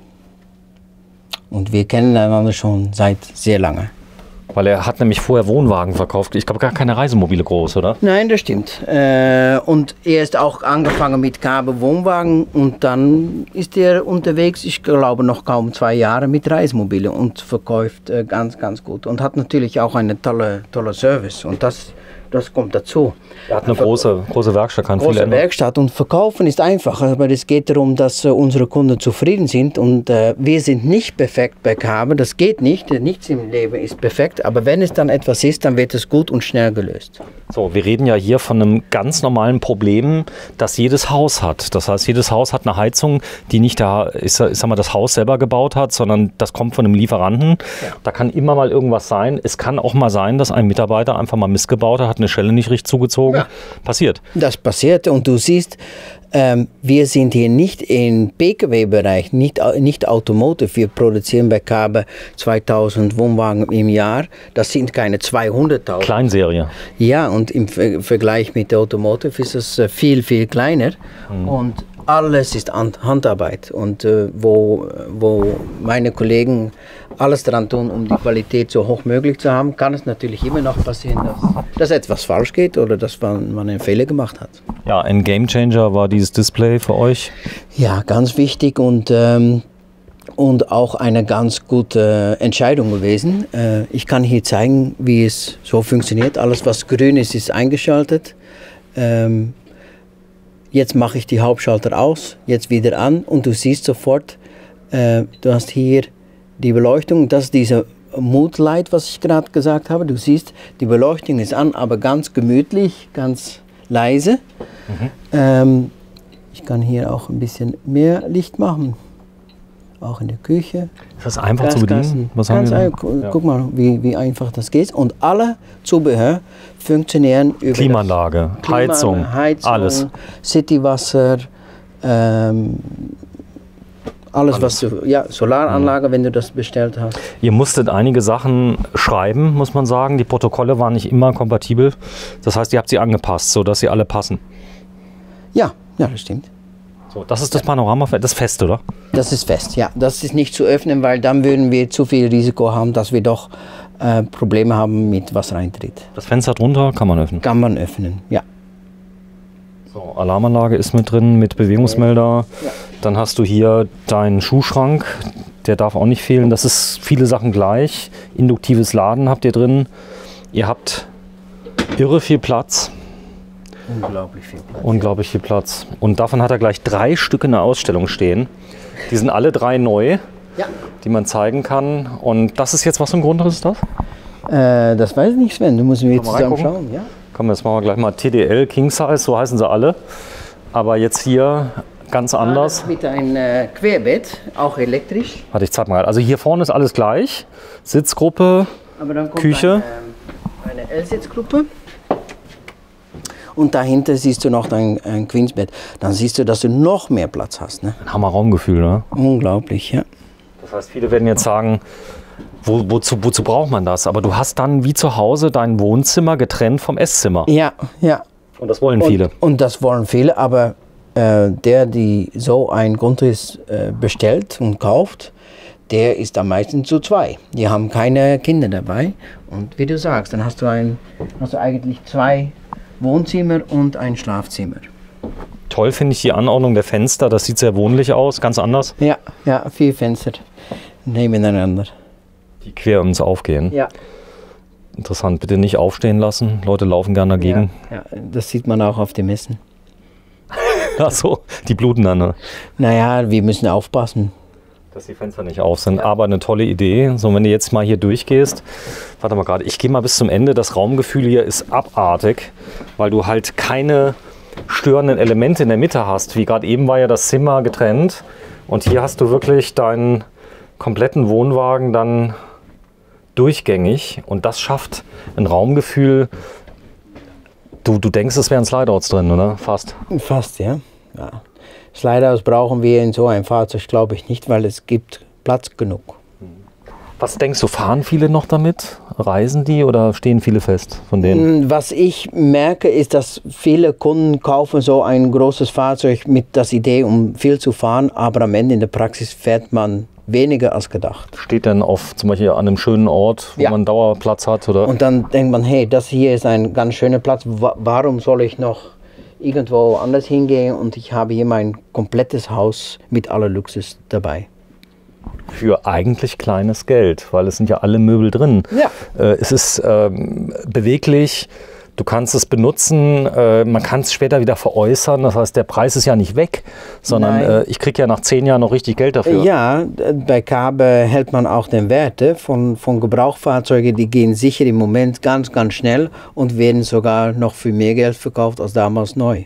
Und wir kennen einander schon seit sehr lange. Weil er hat nämlich vorher Wohnwagen verkauft. Ich glaube, gar keine Reisemobile groß, oder? Nein, das stimmt. Und er ist auch angefangen mit Kabelwohnwagen und dann ist er unterwegs, ich glaube noch kaum 2 Jahre mit Reisemobile und verkauft ganz, ganz gut. Und hat natürlich auch einen tolle Service und das kommt dazu. Er hat eine große Werkstatt, kann viel Große ändern. Werkstatt und verkaufen ist einfach, aber es geht darum, dass unsere Kunden zufrieden sind und wir sind nicht perfekt bei Kabel, das geht nicht, nichts im Leben ist perfekt, aber wenn es dann etwas ist, dann wird es gut und schnell gelöst. So, wir reden ja hier von einem ganz normalen Problem, das jedes Haus hat. Das heißt, jedes Haus hat eine Heizung, die nicht das Haus selber gebaut hat, sondern das kommt von einem Lieferanten. Ja. Da kann immer mal irgendwas sein. Es kann auch mal sein, dass ein Mitarbeiter einfach mal missgebaut hat, eine Schelle nicht richtig zugezogen. Ja. Passiert. Das passiert und du siehst, wir sind hier nicht im PKW-Bereich, nicht Automotive. Wir produzieren bei Kabel 2000 Wohnwagen im Jahr. Das sind keine 200.000. Kleinserie. Ja, und im Vergleich mit der Automotive ist es viel, viel kleiner. Und alles ist Handarbeit. Und wo meine Kollegen alles daran tun, um die Qualität so hoch möglich zu haben, kann es natürlich immer noch passieren, dass etwas falsch geht oder dass man einen Fehler gemacht hat. Ja, ein Gamechanger war dieses Display für euch? Ja, ganz wichtig und auch eine ganz gute Entscheidung gewesen. Ich kann hier zeigen, wie es so funktioniert. Alles, was grün ist, ist eingeschaltet. Jetzt mache ich die Hauptschalter aus, jetzt wieder an und du siehst sofort, du hast hier die Beleuchtung, das ist diese Moodlight, was ich gerade gesagt habe. Du siehst, die Beleuchtung ist an, aber ganz gemütlich, ganz leise. Ich kann hier auch ein bisschen mehr Licht machen, auch in der Küche. Ist das einfach zu bedienen? Was haben wir da? Guck mal, wie einfach das geht. Und alle Zubehör funktionieren über Klimaanlage, Heizung, alles. Citywasser, alles, was du, Solaranlage, wenn du das bestellt hast. Ihr musstet einige Sachen schreiben, muss man sagen. Die Protokolle waren nicht immer kompatibel. Das heißt, ihr habt sie angepasst, sodass sie alle passen. Ja, das stimmt. So, das ist das Panoramafenster, das ist fest, oder? Das ist fest, ja. Das ist nicht zu öffnen, weil dann würden wir zu viel Risiko haben, dass wir doch Probleme haben mit was reintritt. Das Fenster drunter kann man öffnen? Kann man öffnen, ja. So, Alarmanlage ist mit drin, mit Bewegungsmelder. Ja. Dann hast du hier deinen Schuhschrank, der darf auch nicht fehlen. Das ist viele Sachen gleich. Induktives Laden habt ihr drin. Ihr habt irre viel Platz. Unglaublich viel Platz. Unglaublich viel Platz. Und davon hat er gleich 3 Stück in der Ausstellung stehen. Die sind alle 3 neu, die man zeigen kann. Und das ist jetzt, was für ein Grundriss ist das? Das weiß ich nicht, Sven. Du musst mir jetzt zusammen schauen. Ja? Komm, jetzt machen wir gleich mal TDL, King Size, so heißen sie alle. Aber jetzt hier ganz anders. Mit einem Querbett, auch elektrisch. Warte, ich zeig mal. Also hier vorne ist alles gleich. Sitzgruppe, aber dann kommt Küche. Eine L-Sitzgruppe. Und dahinter siehst du noch ein Queensbett. Dann siehst du, dass du noch mehr Platz hast. Ne? Ein Hammer-Raumgefühl, ne? Unglaublich, ja. Das heißt, viele werden jetzt sagen, wozu braucht man das? Aber du hast dann wie zu Hause dein Wohnzimmer getrennt vom Esszimmer. Ja. Und das wollen viele. Und das wollen viele, aber die so ein Grundriss bestellt und kauft, der ist am meisten zu 2. Die haben keine Kinder dabei. Und wie du sagst, dann hast du eigentlich 2 Wohnzimmer und ein Schlafzimmer. Toll finde ich die Anordnung der Fenster, das sieht sehr wohnlich aus, ganz anders. Ja, 4 Fenster nebeneinander. Die quer ums Aufgehen. Ja. Interessant, bitte nicht aufstehen lassen, Leute laufen gerne dagegen. Ja, das sieht man auch auf den Messen. Ach so, die bluten dann. Ne? Naja, wir müssen aufpassen. Dass die Fenster nicht auf sind, aber eine tolle Idee. So, wenn du jetzt mal hier durchgehst, warte mal gerade, ich gehe mal bis zum Ende. Das Raumgefühl hier ist abartig, weil du halt keine störenden Elemente in der Mitte hast. Wie gerade eben war ja das Zimmer getrennt und hier hast du wirklich deinen kompletten Wohnwagen dann durchgängig und das schafft ein Raumgefühl. Du denkst, es wären Slideouts drin, oder? Fast. Fast, ja. Slideouts brauchen wir in so einem Fahrzeug, glaube ich, nicht, weil es gibt Platz genug. Was denkst du, fahren viele noch damit? Reisen die oder stehen viele fest von denen? Was ich merke, ist, dass viele Kunden kaufen so ein großes Fahrzeug mit der Idee, um viel zu fahren, aber am Ende in der Praxis fährt man weniger als gedacht. Steht dann auf zum Beispiel an einem schönen Ort, wo man Dauerplatz hat? Oder? Und dann denkt man, hey, das hier ist ein ganz schöner Platz, warum soll ich noch irgendwo anders hingehen und ich habe hier mein komplettes Haus mit aller Luxus dabei. Für eigentlich kleines Geld, weil es sind ja alle Möbel drin. Ja. Es ist beweglich, du kannst es benutzen, man kann es später wieder veräußern. Das heißt, der Preis ist ja nicht weg, sondern ich kriege ja nach 10 Jahren noch richtig Geld dafür. Ja, bei Kaabe hält man auch den Werte von Gebrauchfahrzeugen, die gehen sicher im Moment ganz, ganz schnell und werden sogar noch für mehr Geld verkauft als damals neu.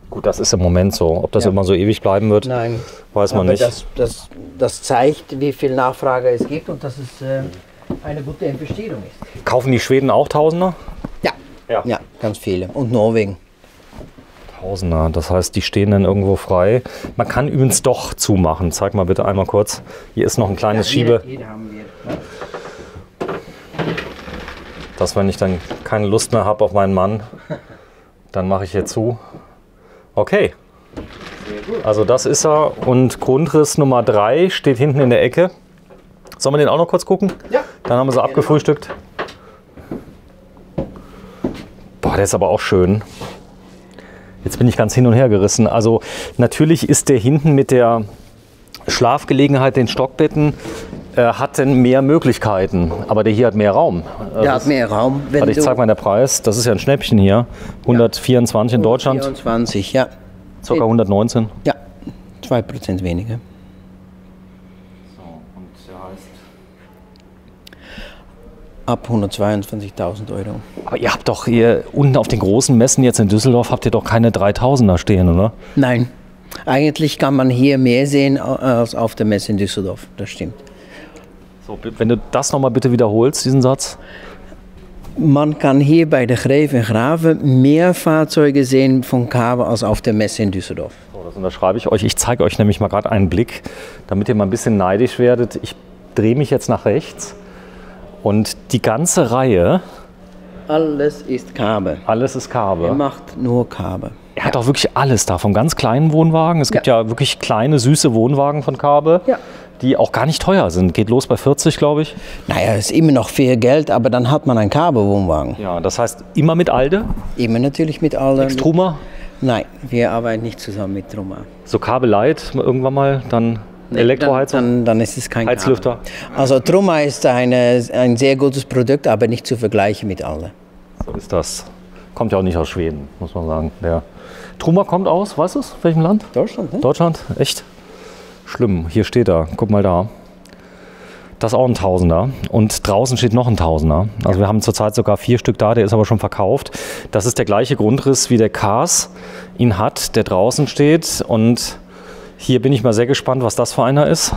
Gut, das ist im Moment so. Ob das immer so ewig bleiben wird, weiß man nicht. Das zeigt, wie viel Nachfrage es gibt und dass es eine gute Investierung ist. Kaufen die Schweden auch Tausender? Ja, ganz viele. Und Norwegen. Tausender, das heißt, die stehen dann irgendwo frei. Man kann übrigens doch zumachen. Zeig mal bitte einmal kurz. Hier ist noch ein kleines Schiebe. Hier haben wir. Dass, wenn ich dann keine Lust mehr habe auf meinen Mann, dann mache ich hier zu. Okay. Also das ist er. Und Grundriss Nummer 3 steht hinten in der Ecke. Sollen wir den auch noch kurz gucken? Ja. Dann haben wir sie abgefrühstückt. Boah, der ist aber auch schön. Jetzt bin ich ganz hin und her gerissen. Also natürlich ist der hinten mit der Schlafgelegenheit, den Stockbetten, hat denn mehr Möglichkeiten. Aber der hier hat mehr Raum. Der hat mehr Raum. Warte, ich zeige mal den Preis. Das ist ja ein Schnäppchen hier. 124 in Deutschland. 124, ja. Ca. 119. Ja, 2% weniger. So, und der heißt... Ab 122.000 Euro. Aber ihr habt doch hier unten auf den großen Messen jetzt in Düsseldorf, habt ihr doch keine 3000er stehen, oder? Nein, eigentlich kann man hier mehr sehen als auf der Messe in Düsseldorf, das stimmt. So, wenn du das nochmal bitte wiederholst, diesen Satz. Man kann hier bei der Greve Grave mehr Fahrzeuge sehen von Kaabe als auf der Messe in Düsseldorf. So, das unterschreibe ich euch. Ich zeige euch nämlich mal gerade einen Blick, damit ihr mal ein bisschen neidisch werdet. Ich drehe mich jetzt nach rechts. Und die ganze Reihe... Alles ist Kaabe. Alles ist Kaabe. Er macht nur Kaabe. Er hat auch wirklich alles da, vom ganz kleinen Wohnwagen. Es gibt ja wirklich kleine, süße Wohnwagen von Kaabe, die auch gar nicht teuer sind. Geht los bei 40, glaube ich. Naja, ist immer noch viel Geld, aber dann hat man einen Kaabe-Wohnwagen. Ja, das heißt immer mit Alde? Immer natürlich mit Alde. Extruma? Nein, wir arbeiten nicht zusammen mit Truma. So Kaabe Light irgendwann mal, dann... Elektroheizung? Dann ist es kein Heizlüfter? Kaabe. Also Truma ist ein sehr gutes Produkt, aber nicht zu vergleichen mit Alde. So ist das. Kommt ja auch nicht aus Schweden, muss man sagen. Der Truma kommt aus, weißt du es? Welchem Land? Deutschland, ne? Deutschland? Echt? Schlimm. Hier steht er. Guck mal da. Das ist auch ein Tausender. Und draußen steht noch ein Tausender. Also wir haben zurzeit sogar 4 Stück da, der ist aber schon verkauft. Das ist der gleiche Grundriss, wie der Cars ihn hat, der draußen steht. Und hier bin ich mal sehr gespannt, was das für einer ist.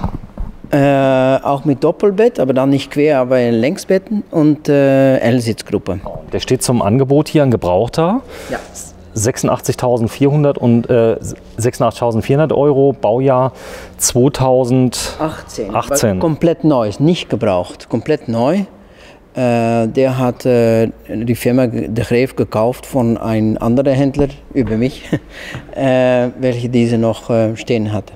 Auch mit Doppelbett, aber dann nicht quer, aber in Längsbetten und L-Sitzgruppe. Der steht zum Angebot hier, ein Gebrauchter. Ja. 86.400 und 86.400 Euro, Baujahr 2018. Komplett neu, ist nicht gebraucht, komplett neu. Der hat die Firma De Greef gekauft von einem anderen Händler über mich, welche diese noch stehen hatte.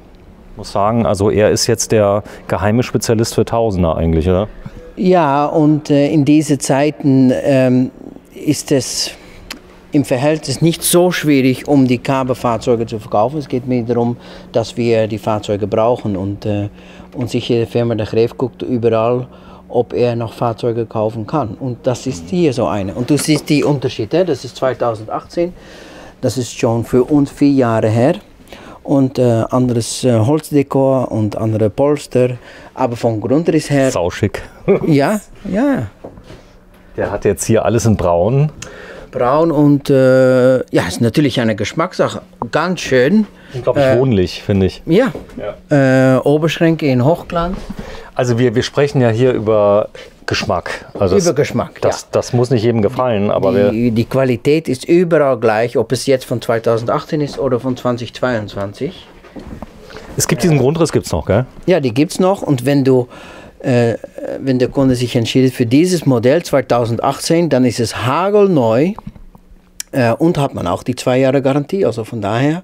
Ich muss sagen, also er ist jetzt der geheime Spezialist für Tausender eigentlich, oder? Ja, und in diesen Zeiten ist es im Verhältnis nicht so schwierig, um die Kaabe-Fahrzeuge zu verkaufen. Es geht mir darum, dass wir die Fahrzeuge brauchen und sicher die Firma De Greef guckt überall, ob er noch Fahrzeuge kaufen kann. Und das ist hier so eine. Und du siehst die Unterschiede. Das ist 2018. Das ist schon für uns 4 Jahre her. Und anderes Holzdekor und andere Polster. Aber vom Grundriss her... Sauschick. Ja. Der hat jetzt hier alles in Braun. Braun und ist natürlich eine Geschmackssache. Ganz schön. Unglaublich wohnlich, finde ich. Ja. Oberschränke in Hochglanz. Also wir sprechen ja hier über Geschmack. Also über Geschmack, das muss nicht jedem gefallen, aber die Qualität ist überall gleich, ob es jetzt von 2018 ist oder von 2022. Es gibt diesen Grundriss, gibt es noch, gell? Ja, die gibt es noch. Und wenn der Kunde sich entscheidet für dieses Modell 2018, dann ist es hagelneu und hat man auch die 2 Jahre Garantie. Also von daher,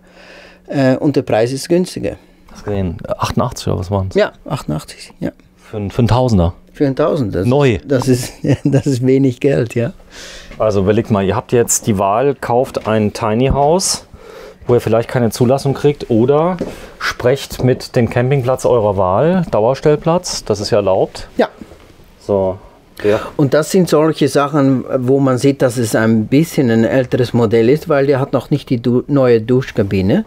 und der Preis ist günstiger. Hast du gesehen? 88 oder was waren es? Ja, 88, ja. Für einen Tausender. Für einen Tausender. Neu. Das ist wenig Geld, ja. Also überlegt mal, ihr habt jetzt die Wahl, kauft ein Tiny House, wo ihr vielleicht keine Zulassung kriegt, oder sprecht mit dem Campingplatz eurer Wahl, Dauerstellplatz, das ist ja erlaubt. Ja. So, der. Und das sind solche Sachen, wo man sieht, dass es ein bisschen ein älteres Modell ist, weil der hat noch nicht die neue Duschkabine.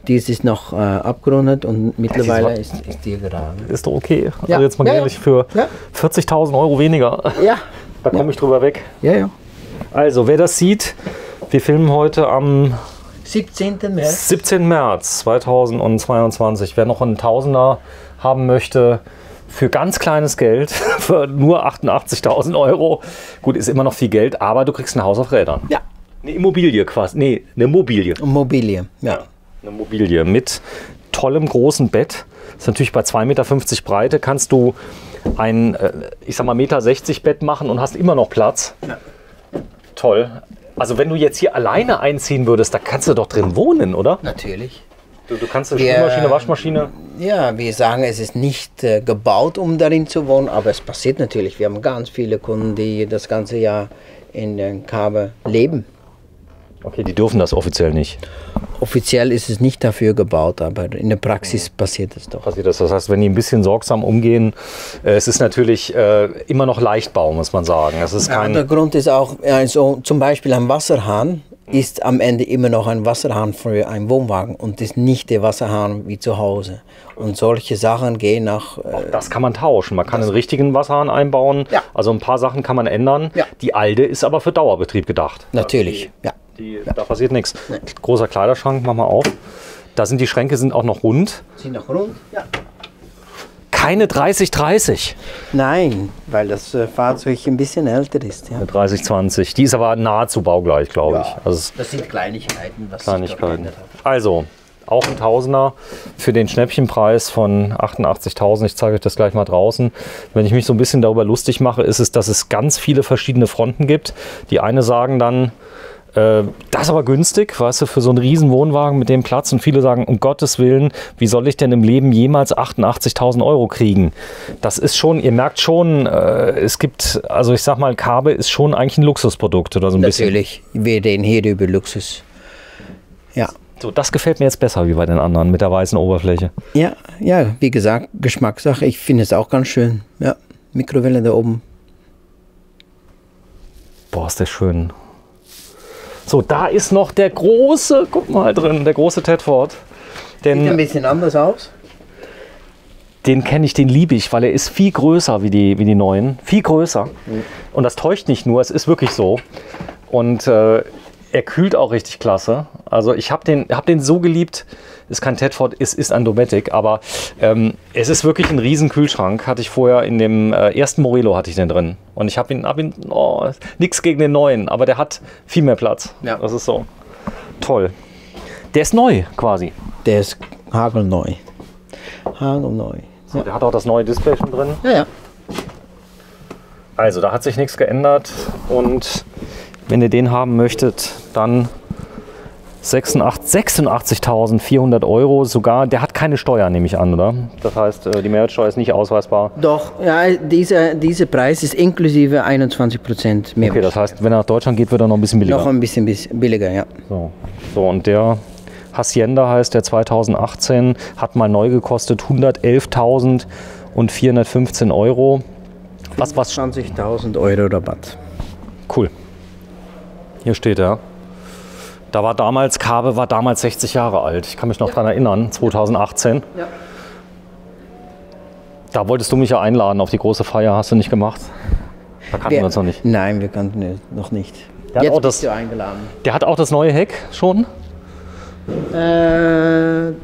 Dies ist noch abgerundet und mittlerweile ist die gerade. Ist doch okay. Ja. Also jetzt mal ehrlich, für 40.000 Euro weniger, Ja. da komme ich drüber weg. Ja, ja. Also, wer das sieht, wir filmen heute am 17. März. 17. März 2022. Wer noch einen Tausender haben möchte, für ganz kleines Geld, für nur 88.000 Euro, gut, ist immer noch viel Geld, aber du kriegst ein Haus auf Rädern. Ja. Eine Immobilie quasi. Nee, eine Mobilie. Immobilie, ja. Eine Mobilie mit tollem großen Bett. Das ist natürlich bei 2,50 Meter Breite, kannst du ein, ich sag mal, 1,60 Meter Bett machen und hast immer noch Platz. Ja. Toll. Also wenn du jetzt hier alleine einziehen würdest, da kannst du doch drin wohnen, oder? Natürlich. Du kannst eine Spülmaschine, Waschmaschine. Ja, wir sagen, es ist nicht gebaut, um darin zu wohnen, aber es passiert natürlich. Wir haben ganz viele Kunden, die das ganze Jahr in Cabe leben. Okay, die dürfen das offiziell nicht. Offiziell ist es nicht dafür gebaut, aber in der Praxis passiert es doch. Passiert das. Das heißt, wenn die ein bisschen sorgsam umgehen, es ist natürlich immer noch Leichtbau, muss man sagen. Es ist kein der Grund ist auch, so, zum Beispiel ein Wasserhahn ist am Ende immer noch ein Wasserhahn für einen Wohnwagen und ist nicht der Wasserhahn wie zu Hause. Und solche Sachen gehen nach... das kann man tauschen. Man kann einen richtigen Wasserhahn einbauen. Ja. Also ein paar Sachen kann man ändern. Ja. Die alte ist aber für Dauerbetrieb gedacht. Natürlich, ja. Da passiert nichts. Nee. Großer Kleiderschrank, mach mal auf. Da sind die Schränke sind auch noch rund. Sind noch rund? Ja. Keine 30-30. Nein, weil das Fahrzeug ein bisschen älter ist. Ja. Eine 30-20. Die ist aber nahezu baugleich, glaube ich. Also Das sind Kleinigkeiten. Was Kleinigkeiten. Also, auch ein Tausender für den Schnäppchenpreis von 88.000. Ich zeige euch das gleich mal draußen. Wenn ich mich so ein bisschen darüber lustig mache, ist es, dass es ganz viele verschiedene Fronten gibt. Die eine sagen dann, das ist aber günstig, weißt du, für so einen riesen Wohnwagen mit dem Platz. Und viele sagen, um Gottes Willen, wie soll ich denn im Leben jemals 88.000 Euro kriegen? Das ist schon, ihr merkt schon, es gibt, also ich sag mal, Cabe ist schon eigentlich ein Luxusprodukt oder so ein bisschen. Natürlich, wir reden hier über Luxus. Ja. So, das gefällt mir jetzt besser wie bei den anderen mit der weißen Oberfläche. Ja, ja, wie gesagt, Geschmackssache. Ich finde es auch ganz schön. Ja, Mikrowelle da oben. Boah, ist der schön. So, da ist noch der große, guck mal drin, der große Tedford. Sieht ein bisschen anders aus. Den kenne ich, den liebe ich, weil er ist viel größer wie die neuen. Viel größer. Mhm. Und das täuscht nicht nur, es ist wirklich so. Und er kühlt auch richtig klasse. Also ich habe den so geliebt. Ist kein Tedford, es ist ein Dometic, aber es ist wirklich ein riesen Kühlschrank. Hatte ich vorher in dem ersten Morello hatte ich den drin. Und ich habe ihn nichts gegen den neuen, aber der hat viel mehr Platz. Ja. Das ist so toll. Der ist neu quasi. Der ist hagelneu. Hagelneu. So, der hat auch das neue Display schon drin. Ja, ja. Also da hat sich nichts geändert und wenn ihr den haben möchtet, dann 86.400 Euro sogar. Der hat keine Steuer, nehme ich an, oder? Das heißt, die Mehrwertsteuer ist nicht ausweisbar. Doch, ja, dieser Preis ist inklusive 21% Mehrwertsteuer. Okay, das heißt, wenn er nach Deutschland geht, wird er noch ein bisschen billiger. Noch ein bisschen billiger, ja. So, und der Hacienda heißt der 2018, hat mal neu gekostet 111.415 Euro. Was? 20.000 Euro Rabatt. Cool. Hier steht er. Cabe war damals 60 Jahre alt. Ich kann mich noch daran erinnern, 2018. Ja. Da wolltest du mich ja einladen auf die große Feier, hast du nicht gemacht? Da kannten wir uns noch nicht. Nein, wir kannten noch nicht. Jetzt bist du eingeladen. Der hat auch das neue Heck schon?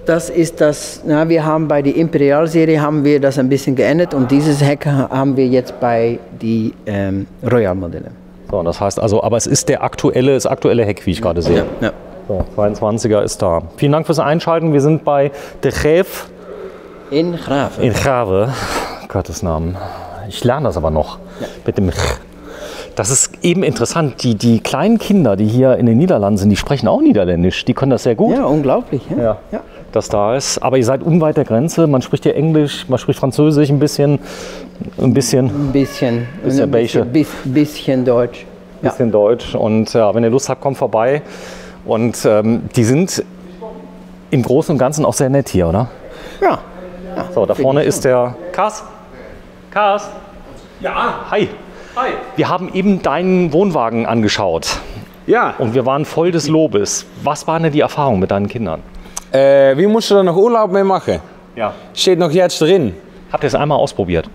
Das ist das, wir haben bei der Imperial-Serie haben wir das ein bisschen geändert und dieses Heck haben wir jetzt bei die Royal-Modelle. So, das heißt also, aber es ist das aktuelle Heck, wie ich gerade sehe. Ja. So, 22er ist da. Vielen Dank fürs Einschalten. Wir sind bei De Geef In Grave. in Grave. Gottes Namen. Ich lerne das aber noch. Ja. Mit dem Das ist eben interessant. Die kleinen Kinder, die hier in den Niederlanden sind, die sprechen auch Niederländisch. Die können das sehr gut. Ja, unglaublich. Ja. Ja, das da ist. Aber ihr seid unweit der Grenze. Man spricht hier Englisch, man spricht Französisch ein bisschen. Ein bisschen Deutsch. Bisschen Deutsch. Und ja, wenn ihr Lust habt, kommt vorbei. Und die sind im Großen und Ganzen auch sehr nett hier, oder? Ja. So, da vorne ist der Kas. Kas. Ja. Hi. Hi. Wir haben eben deinen Wohnwagen angeschaut. Ja, Und wir waren voll des Lobes. Was waren denn die Erfahrungen mit deinen Kindern? wir mussten da noch Urlaub mee machen. Ja. Steht noch jetzt drin. Habt ihr es einmal ausprobiert?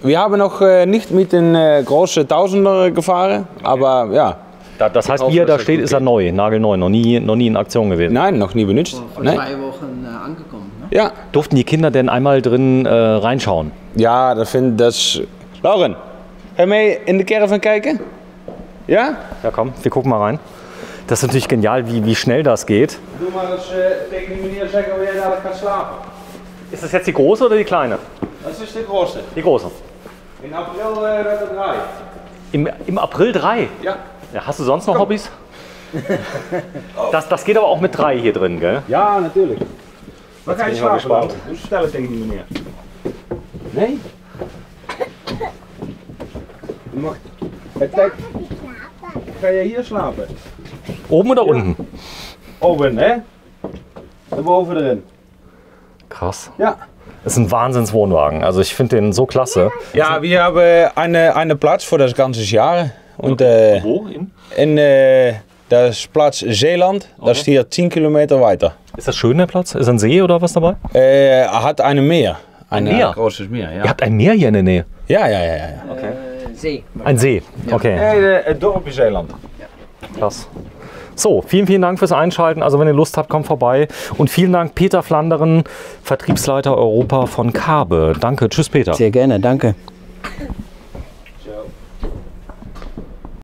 Wir haben noch nicht mit den großen Tausender gefahren, aber ja. Das heißt, wie er da steht, ist er neu, nagelneu, noch nie in Aktion gewesen. Nein, noch nie benutzt. Vor Nee. 2 Wochen angekommen. Ne? Ja, Durften die Kinder denn einmal drin reinschauen? ja, dat. Lauren, ga je mee in de caravan kijken? Ja? Ja, komm, wir gucken mal rein. Das ist natürlich genial, wie schnell das geht. Doe maar eens tegen die meneer zeggen hoe jij dadelijk gaat slapen. Ist das jetzt die große oder die kleine? Dat is de grootste. Die große. In april werd het draaien. Im April 3. Ja. Ja, hast du sonst noch Hobbys? Das geht aber auch mit 3 hier drin, gell? Ja, natuurlijk. Waar ga je bin ich mal slapen? gespannt. Lauren? Doe vertellen tegen die meneer. Nee? Je mag. Kijk, ga je hier slapen? Oben oder unten? Oben, hè? Daarboven erin. Krass. Ja. Das ist ein Wahnsinnswohnwagen. Also ich finde den so klasse. Ja, wir haben eine Platz für das ganze Jahr. Und Wo? das ist Platz Zeeland. Das ist hier 10 Kilometer weiter. Ist das schön, der Platz? Ist ein See oder was dabei? Hat eine Meer. Ein Meer? großes Meer, ja. Ihr habt ein Meer hier in der Nähe? Ja. See. Ein See? Okay, Nee, het dorpje Zeeland. krass. So, vielen Dank fürs Einschalten. Also wenn ihr Lust habt, kommt vorbei. Und vielen Dank Peter Flanderen, Vertriebsleiter Europa von Kabe. Danke, tschüss Peter. Sehr gerne, danke. Zo.